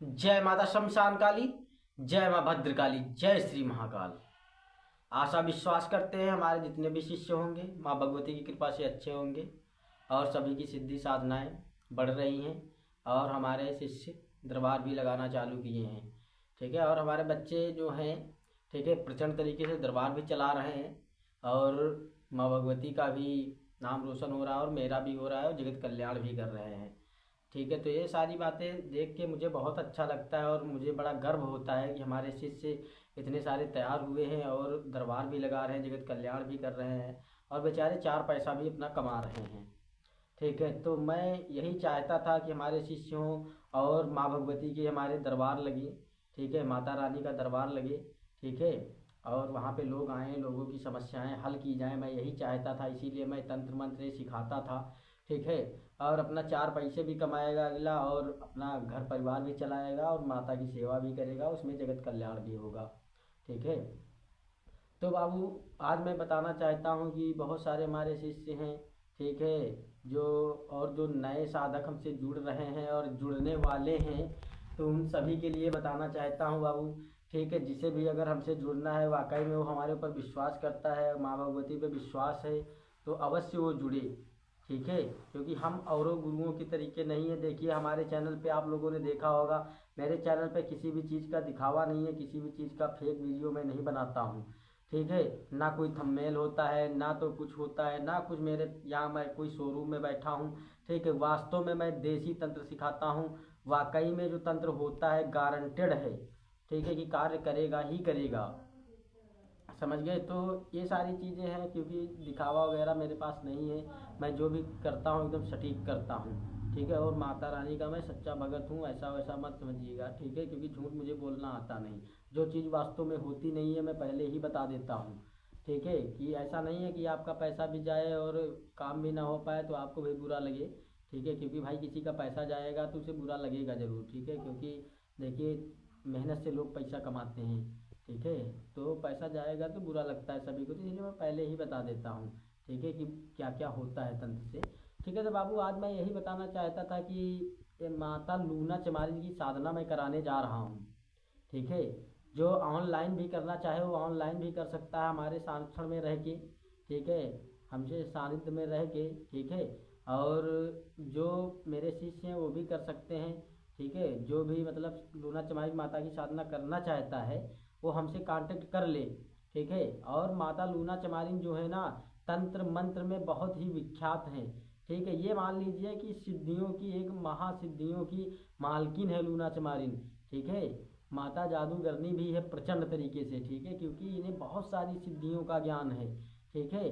जय माता शमशान काली, जय माँ भद्रकाली, जय श्री महाकाल। आशा विश्वास करते हैं हमारे जितने भी शिष्य होंगे माँ भगवती की कृपा से अच्छे होंगे और सभी की सिद्धि साधनाएं बढ़ रही हैं और हमारे शिष्य दरबार भी लगाना चालू किए हैं। ठीक है, और हमारे बच्चे जो हैं, ठीक है, प्रचंड तरीके से दरबार भी चला रहे हैं और माँ भगवती का भी नाम रोशन हो रहा है और मेरा भी हो रहा है और जगत कल्याण भी कर रहे हैं। ठीक है, तो ये सारी बातें देख के मुझे बहुत अच्छा लगता है और मुझे बड़ा गर्व होता है कि हमारे शिष्य इतने सारे तैयार हुए हैं और दरबार भी लगा रहे हैं, जगत कल्याण भी कर रहे हैं और बेचारे चार पैसा भी अपना कमा रहे हैं। ठीक है, तो मैं यही चाहता था कि हमारे शिष्य हों और माँ भगवती की हमारे दरबार लगे। ठीक है, माता रानी का दरबार लगे। ठीक है, और वहाँ पे लोग आएँ, लोगों की समस्याएं हल की जाएं, मैं यही चाहता था, इसीलिए मैं तंत्र मंत्र ये सिखाता था। ठीक है, और अपना चार पैसे भी कमाएगा अगला और अपना घर परिवार भी चलाएगा और माता की सेवा भी करेगा, उसमें जगत कल्याण भी होगा। ठीक है, तो बाबू आज मैं बताना चाहता हूँ कि बहुत सारे हमारे शिष्य हैं, ठीक है, जो और जो नए साधक हमसे जुड़ रहे हैं और जुड़ने वाले हैं, तो उन सभी के लिए बताना चाहता हूँ बाबू। ठीक है, जिसे भी अगर हमसे जुड़ना है, वाकई में वो हमारे ऊपर विश्वास करता है, माँ भगवती पे विश्वास है, तो अवश्य वो जुड़े। ठीक है, क्योंकि हम औरों गुरुओं के तरीके नहीं है। देखिए हमारे चैनल पे आप लोगों ने देखा होगा, मेरे चैनल पे किसी भी चीज़ का दिखावा नहीं है, किसी भी चीज़ का फेक वीडियो मैं नहीं बनाता हूँ। ठीक है, ना कोई थंबनेल होता है, ना तो कुछ होता है, ना कुछ मेरे यहाँ मैं कोई शोरूम में बैठा हूँ। ठीक है, वास्तव में मैं देसी तंत्र सिखाता हूँ। वाकई में जो तंत्र होता है गारंटेड है, ठीक है, कि कार्य करेगा ही करेगा। समझ गए? तो ये सारी चीज़ें हैं, क्योंकि दिखावा वगैरह मेरे पास नहीं है। मैं जो भी करता हूँ एकदम सटीक करता हूँ। ठीक है, और माता रानी का मैं सच्चा भगत हूँ, ऐसा वैसा मत समझिएगा। ठीक है, क्योंकि झूठ मुझे बोलना आता नहीं। जो चीज़ वास्तव में होती नहीं है मैं पहले ही बता देता हूँ। ठीक है, कि ऐसा नहीं है कि आपका पैसा भी जाए और काम भी ना हो पाए तो आपको भी बुरा लगे। ठीक है, क्योंकि भाई किसी का पैसा जाएगा तो उसे बुरा लगेगा ज़रूर। ठीक है, क्योंकि देखिए मेहनत से लोग पैसा कमाते हैं। ठीक है, तो पैसा जाएगा तो बुरा लगता है सभी को, तो इसलिए मैं पहले ही बता देता हूँ। ठीक है, कि क्या क्या होता है तंत्र से। ठीक है, तो बाबू आज मैं यही बताना चाहता था कि ये माता लूना चमारी की साधना मैं कराने जा रहा हूँ। ठीक है, जो ऑनलाइन भी करना चाहे वो ऑनलाइन भी कर सकता है हमारे सानिध्य में रह के। ठीक है, हमसे सानिध्य में रह के। ठीक है, और जो मेरे शिष्य हैं वो भी कर सकते हैं। ठीक है, जो भी मतलब लूना चमारी माता की साधना करना चाहता है वो हमसे कांटेक्ट कर ले। ठीक है, और माता लूना चमारिन जो है ना, तंत्र मंत्र में बहुत ही विख्यात हैं। ठीक है, ये मान लीजिए कि सिद्धियों की एक महासिद्धियों की मालकिन है लूना चमारिन। ठीक है, माता जादूगरनी भी है प्रचंड तरीके से। ठीक है, क्योंकि इन्हें बहुत सारी सिद्धियों का ज्ञान है। ठीक है,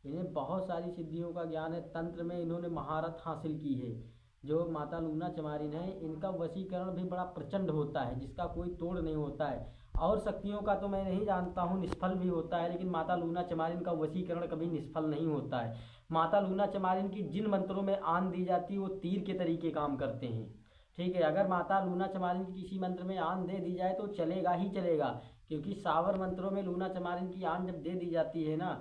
इन्हें बहुत सारी सिद्धियों का ज्ञान है, तंत्र में इन्होंने महारत हासिल की है। जो माता लूना चमारिन है इनका वशीकरण भी बड़ा प्रचंड होता है, जिसका कोई तोड़ नहीं होता है। और शक्तियों का तो मैं नहीं जानता हूँ, निष्फल भी होता है, लेकिन माता लूना चमारिन का वशीकरण कभी निष्फल नहीं होता है। माता लूना चमारिन की जिन मंत्रों में आन दी जाती है वो तीर के तरीके काम करते हैं। ठीक है, अगर माता लूना चमारिन की किसी मंत्र में आन दे दी जाए तो चलेगा ही चलेगा, क्योंकि सावर मंत्रों में लूना चमारिन की आन जब दे दी जाती है ना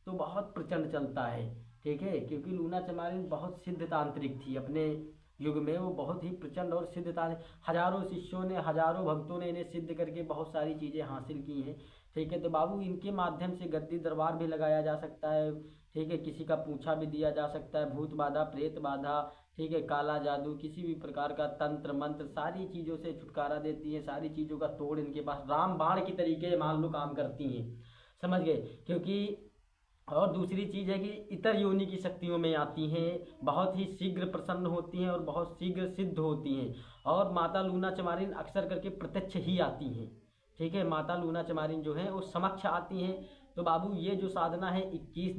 तो बहुत प्रचंड चलता है। ठीक है, क्योंकि लूना चमारिन बहुत सिद्ध तांत्रिक थी अपने युग में, वो बहुत ही प्रचंड और सिद्ध तांत्रिक, हजारों शिष्यों ने हजारों भक्तों ने इन्हें सिद्ध करके बहुत सारी चीज़ें हासिल की हैं। ठीक है, तो बाबू इनके माध्यम से गद्दी दरबार भी लगाया जा सकता है। ठीक है, किसी का पूछा भी दिया जा सकता है, भूत बाधा, प्रेत बाधा, ठीक है, काला जादू, किसी भी प्रकार का तंत्र मंत्र, सारी चीज़ों से छुटकारा देती है, सारी चीज़ों का तोड़ इनके पास राम बाण की तरीके मान लो काम करती हैं। समझ गए? क्योंकि और दूसरी चीज़ है कि इतर योनि की शक्तियों में आती हैं, बहुत ही शीघ्र प्रसन्न होती हैं और बहुत शीघ्र सिद्ध होती हैं। और माता लूना चमारिन अक्सर करके प्रत्यक्ष ही आती हैं। ठीक है, माता लूना चमारिन जो है वो समक्ष आती हैं। तो बाबू ये जो साधना है 21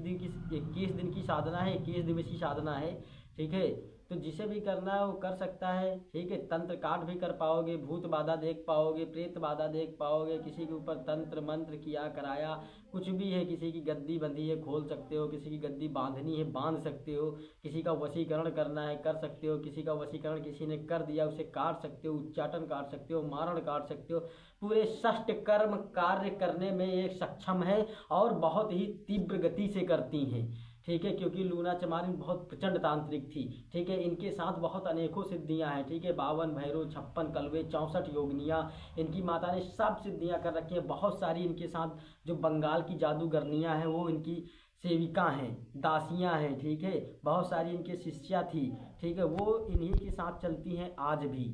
दिन की साधना है, 21 दिवसीय साधना है। ठीक है, तो जिसे भी करना है वो कर सकता है। ठीक है, तंत्र काट भी कर पाओगे, भूत बाधा देख पाओगे, प्रेत बाधा देख पाओगे, किसी के ऊपर तंत्र मंत्र किया कराया कुछ भी है, किसी की गद्दी बंधी है खोल सकते हो, किसी की गद्दी बांधनी है बांध सकते हो, किसी का वशीकरण करना है कर सकते हो, किसी का वशीकरण किसी ने कर दिया उसे काट सकते हो, उच्चाटन काट सकते हो, मारण काट सकते हो। पूरे षष्ट कर्म कार्य करने में एक सक्षम है और बहुत ही तीव्र गति से करती हैं। ठीक है, क्योंकि लूना चमारिन बहुत प्रचंड तांत्रिक थी। ठीक है, इनके साथ बहुत अनेकों सिद्धियां हैं। ठीक है, 52 भैरव, 56 कलवे, 64 योगनियाँ इनकी माता ने सब सिद्धियां कर रखी हैं। बहुत सारी इनके साथ जो बंगाल की जादूगरनियाँ हैं वो इनकी सेविका हैं, दासियां हैं। ठीक है, बहुत सारी इनके शिष्या थी। ठीक है, वो इन्हीं के साथ चलती हैं आज भी।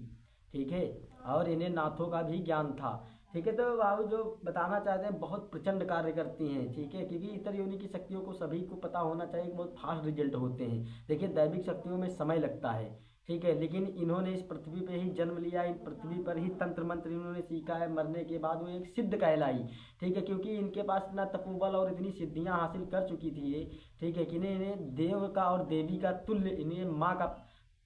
ठीक है, और इन्हें नाथों का भी ज्ञान था। ठीक है, तो बाबू जो बताना चाहते हैं बहुत प्रचंड कार्य करती हैं। ठीक है, क्योंकि इतर योनि की शक्तियों को सभी को पता होना चाहिए कि बहुत फास्ट रिजल्ट होते हैं। देखिए, दैविक शक्तियों में समय लगता है। ठीक है, लेकिन इन्होंने इस पृथ्वी पे ही जन्म लिया, इन पृथ्वी पर ही तंत्र मंत्र इन्होंने सीखा है। मरने के बाद वो एक सिद्ध कहलाई। ठीक है, क्योंकि इनके पास इतना तपोबल और इतनी सिद्धियां हासिल कर चुकी थी ये। ठीक है, कि इन्हें देव का और देवी का तुल्य, इन्हें माँ का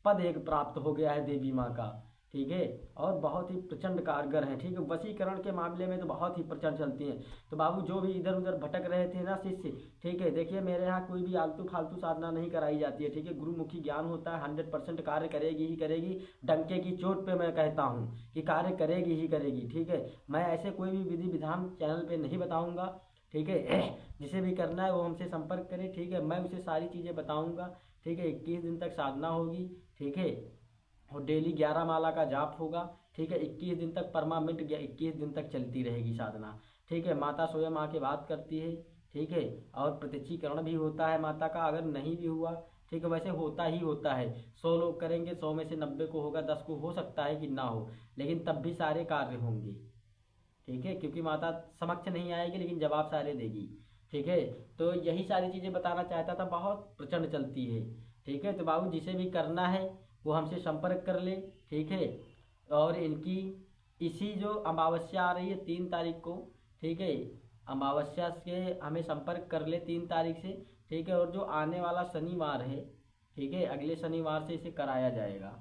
पद एक प्राप्त हो गया है, देवी माँ का। ठीक है, और बहुत ही प्रचंड कारगर हैं। ठीक है, वशीकरण के मामले में तो बहुत ही प्रचंड चलती हैं। तो बाबू जो भी इधर उधर भटक रहे थे ना शिष्य, ठीक है, देखिए मेरे यहाँ कोई भी आलतू फालतू साधना नहीं कराई जाती है। ठीक है, गुरुमुखी ज्ञान होता है, 100% कार्य करेगी ही करेगी। डंके की चोट पे मैं कहता हूँ कि कार्य करेगी ही करेगी। ठीक है, मैं ऐसे कोई भी विधि विधान चैनल पे नहीं बताऊँगा। ठीक है, जिसे भी करना है वो हमसे संपर्क करे। ठीक है, मैं उसे सारी चीज़ें बताऊँगा। ठीक है, 21 दिन तक साधना होगी। ठीक है, और डेली 11 माला का जाप होगा। ठीक है, 21 दिन तक परमानेंट 21 दिन तक चलती रहेगी साधना। ठीक है, माता स्वयं आके बात करती है। ठीक है, और प्रत्यक्षीकरण भी होता है माता का, अगर नहीं भी हुआ ठीक है, वैसे होता ही होता है। 100 लोग करेंगे, 100 में से 90 को होगा, 10 को हो सकता है कि ना हो, लेकिन तब भी सारे कार्य होंगे। ठीक है, क्योंकि माता समक्ष नहीं आएगी लेकिन जवाब सारे देगी। ठीक है, तो यही सारी चीज़ें बताना चाहता था, बहुत प्रचंड चलती है। ठीक है, तो बाबू जिसे भी करना है वो हमसे संपर्क कर ले। ठीक है, और इनकी इसी जो अमावस्या आ रही है 3 तारीख को। ठीक है, अमावस्या से हमें संपर्क कर ले 3 तारीख से। ठीक है, और जो आने वाला शनिवार है, ठीक है, अगले शनिवार से इसे कराया जाएगा।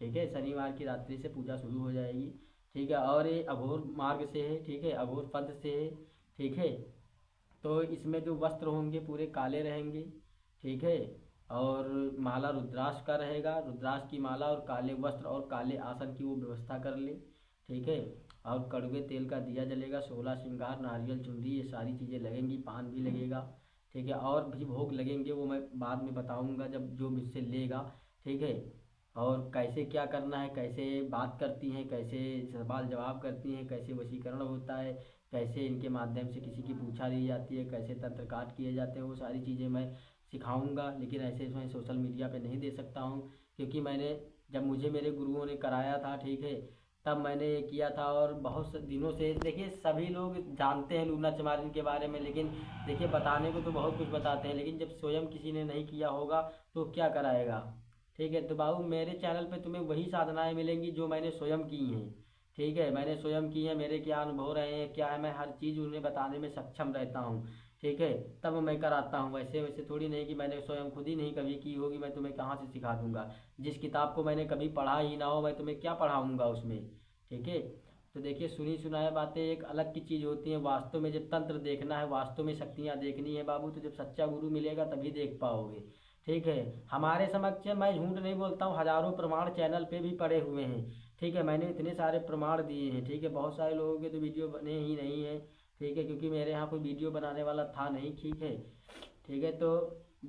ठीक है, शनिवार की रात्रि से पूजा शुरू हो जाएगी। ठीक है, और ये अघोर मार्ग से है। ठीक है, अघोर पंथ से है। ठीक है, तो इसमें जो वस्त्र होंगे पूरे काले रहेंगे। ठीक है, और माला रुद्राक्ष का रहेगा, रुद्राक्ष की माला और काले वस्त्र और काले आसन की वो व्यवस्था कर ले। ठीक है, और कड़वे तेल का दिया जलेगा, 16 श्रृंगार, नारियल, चुनरी, ये सारी चीज़ें लगेंगी, पान भी लगेगा। ठीक है, और भी भोग लगेंगे, वो मैं बाद में बताऊंगा जब जो मुझसे लेगा। ठीक है, और कैसे क्या करना है, कैसे बात करती हैं, कैसे सवाल जवाब करती हैं, कैसे वशीकरण होता है, कैसे इनके माध्यम से किसी की पूछा ली जाती है, कैसे तंत्र काट किए जाते हैं, वो सारी चीज़ें मैं सिखाऊंगा। लेकिन ऐसे मैं सोशल मीडिया पे नहीं दे सकता हूँ, क्योंकि मैंने जब मुझे मेरे गुरुओं ने कराया था, ठीक है, तब मैंने ये किया था। और बहुत से दिनों से देखिए सभी लोग जानते हैं लूना चमारिन के बारे में, लेकिन देखिए बताने को तो बहुत कुछ बताते हैं, लेकिन जब स्वयं किसी ने नहीं किया होगा तो क्या कराएगा। ठीक है, तो बाबू मेरे चैनल पे तुम्हें वही साधनाएं मिलेंगी जो मैंने स्वयं की हैं। ठीक है, मैंने स्वयं की है, मेरे क्या अनुभव रहे हैं, क्या है, मैं हर चीज़ उन्हें बताने में सक्षम रहता हूँ। ठीक है, तब मैं कराता हूँ। वैसे वैसे थोड़ी नहीं कि मैंने स्वयं खुद ही नहीं कभी की होगी, मैं तुम्हें कहाँ से सिखा दूंगा। जिस किताब को मैंने कभी पढ़ा ही ना हो, मैं तुम्हें क्या पढ़ाऊँगा उसमें। ठीक है, तो देखिए सुनी सुनाई बातें एक अलग की चीज़ होती हैं, वास्तव में जब तंत्र देखना है, वास्तव में शक्तियाँ देखनी है बाबू, तो जब सच्चा गुरु मिलेगा तभी देख पाओगे। ठीक है, हमारे समक्ष मैं झूठ नहीं बोलता हूँ, हजारों प्रमाण चैनल पे भी पड़े हुए हैं। ठीक है, मैंने इतने सारे प्रमाण दिए हैं। ठीक है, बहुत सारे लोगों के तो वीडियो बने ही नहीं है। ठीक है, क्योंकि मेरे यहाँ कोई वीडियो बनाने वाला था नहीं। ठीक है, ठीक है, तो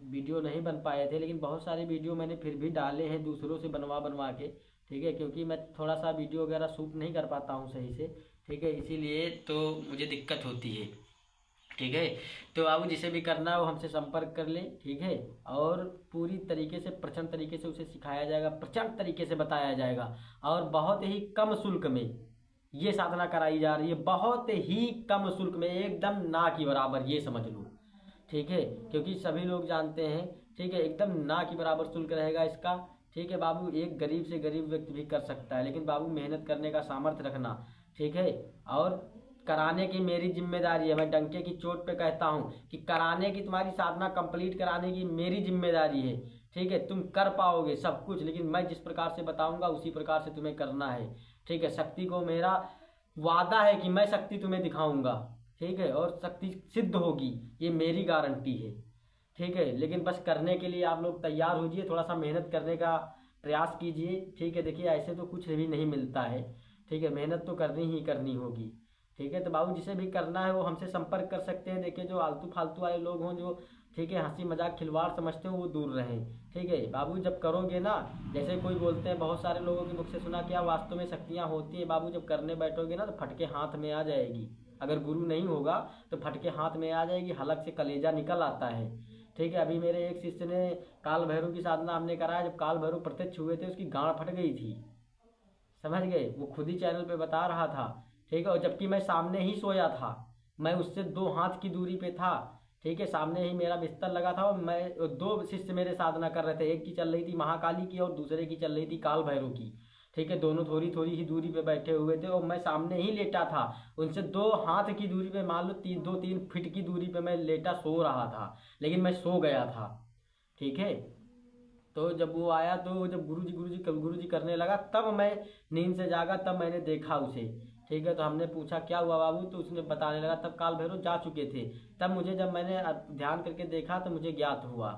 वीडियो नहीं बन पाए थे, लेकिन बहुत सारे वीडियो मैंने फिर भी डाले हैं दूसरों से बनवा बनवा के। ठीक है, क्योंकि मैं थोड़ा सा वीडियो वगैरह शूट नहीं कर पाता हूँ सही से। ठीक है, इसीलिए तो मुझे दिक्कत होती है। ठीक है, तो आप जिसे भी करना है वो हमसे संपर्क कर ले। ठीक है, और पूरी तरीके से प्रचंड तरीके से उसे सिखाया जाएगा, प्रचंड तरीके से बताया जाएगा, और बहुत ही कम शुल्क में ये साधना कराई जा रही है, बहुत ही कम शुल्क में, एकदम ना की बराबर, ये समझ लो। ठीक है, क्योंकि सभी लोग जानते हैं। ठीक है, एकदम ना की बराबर शुल्क रहेगा इसका। ठीक है बाबू, एक गरीब से गरीब व्यक्ति भी कर सकता है, लेकिन बाबू मेहनत करने का सामर्थ्य रखना। ठीक है, और कराने की मेरी जिम्मेदारी है, मैं डंके की चोट पे कहता हूँ कि कराने की, तुम्हारी साधना कंप्लीट कराने की मेरी जिम्मेदारी है। ठीक है, तुम कर पाओगे सब कुछ, लेकिन मैं जिस प्रकार से बताऊंगा उसी प्रकार से तुम्हें करना है। ठीक है, शक्ति को मेरा वादा है कि मैं शक्ति तुम्हें दिखाऊंगा। ठीक है, और शक्ति सिद्ध होगी, ये मेरी गारंटी है। ठीक है, लेकिन बस करने के लिए आप लोग तैयार हो जाइए, थोड़ा सा मेहनत करने का प्रयास कीजिए। ठीक है, देखिए ऐसे तो कुछ भी नहीं मिलता है। ठीक है, मेहनत तो करनी ही करनी होगी। ठीक है, तो बाबू जिसे भी करना है वो हमसे संपर्क कर सकते हैं। देखिए जो आलतू फालतू वाले लोग हों, जो ठीक है, हंसी मजाक खिलवाड़ समझते हो वो दूर रहें। ठीक है बाबू, जब करोगे ना, जैसे कोई बोलते हैं, बहुत सारे लोगों के मुख से सुना क्या वास्तव में शक्तियाँ होती है बाबू, जब करने बैठोगे ना तो फटके हाथ में आ जाएगी। अगर गुरु नहीं होगा तो फटके हाथ में आ जाएगी, हलक से कलेजा निकल आता है। ठीक है, अभी मेरे एक शिष्य ने काल भैरव की साधना हमने कराया, जब काल भैरव प्रत्यक्ष हुए थे उसकी गांड फट गई थी, समझ गए, वो खुद ही चैनल पे बता रहा था। ठीक है, और जबकि मैं सामने ही सोया था, मैं उससे 2 हाथ की दूरी पे था। ठीक है, सामने ही मेरा बिस्तर लगा था और मैं 2 शिष्य मेरे साधना कर रहे थे, एक की चल रही थी महाकाली की और दूसरे की चल रही थी काल भैरव की। ठीक है, दोनों थोड़ी थोड़ी ही दूरी पे बैठे हुए थे और मैं सामने ही लेटा था, उनसे 2 हाथ की दूरी पे, मान लो 2-3 फीट की दूरी पे मैं लेटा सो रहा था, लेकिन मैं सो गया था। ठीक है, तो जब वो आया तो जब गुरुजी करने लगा, तब मैं नींद से जागा, तब मैंने देखा उसे। ठीक है, तो हमने पूछा क्या हुआ बाबू, तो उसने बताने लगा तब काल भैरव जा चुके थे। तब मुझे, जब मैंने ध्यान करके देखा तो मुझे ज्ञात हुआ।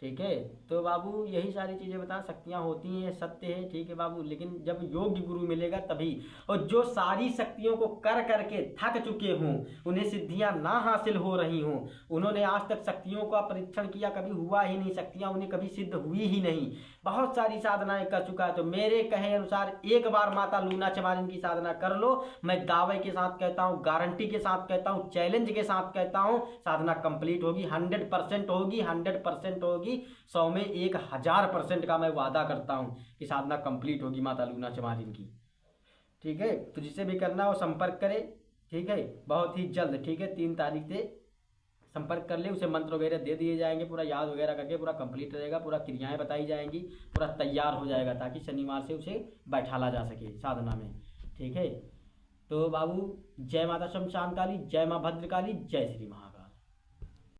ठीक है, तो बाबू यही सारी चीज़ें बता, शक्तियाँ होती हैं, सत्य है। ठीक है बाबू, लेकिन जब योग्य गुरु मिलेगा तभी, और जो सारी शक्तियों को कर करके थक चुके हों, उन्हें सिद्धियां ना हासिल हो रही हों, उन्होंने आज तक शक्तियों का परीक्षण किया, कभी हुआ ही नहीं, शक्तियां उन्हें कभी सिद्ध हुई ही नहीं, बहुत सारी साधनाएं कर चुका है, तो मेरे कहे अनुसार एक बार माता लूना चमारिन की साधना कर लो। मैं दावे के साथ कहता हूँ, गारंटी के साथ कहता हूँ, चैलेंज के साथ कहता हूँ, साधना कंप्लीट होगी, 100% होगी, 100% होगी, 100 में 1000% का मैं वादा करता हूं कि साधना कंप्लीट होगी माता लूना चमारिन की। ठीक है, तो जिसे भी करना हो संपर्क करे। ठीक है, बहुत ही जल्द। ठीक है, 3 तारीख से संपर्क कर ले, उसे मंत्र वगैरह दे दिए जाएंगे, पूरा याद वगैरह करके पूरा कंप्लीट रहेगा, पूरा क्रियाएं बताई जाएंगी, पूरा तैयार हो जाएगा, ताकि शनिवार से उसे बैठाला जा सके साधना में। ठीक है, तो बाबू जय माता शमशान काली, जय माँ भद्रकाली, जय श्री महाकाल।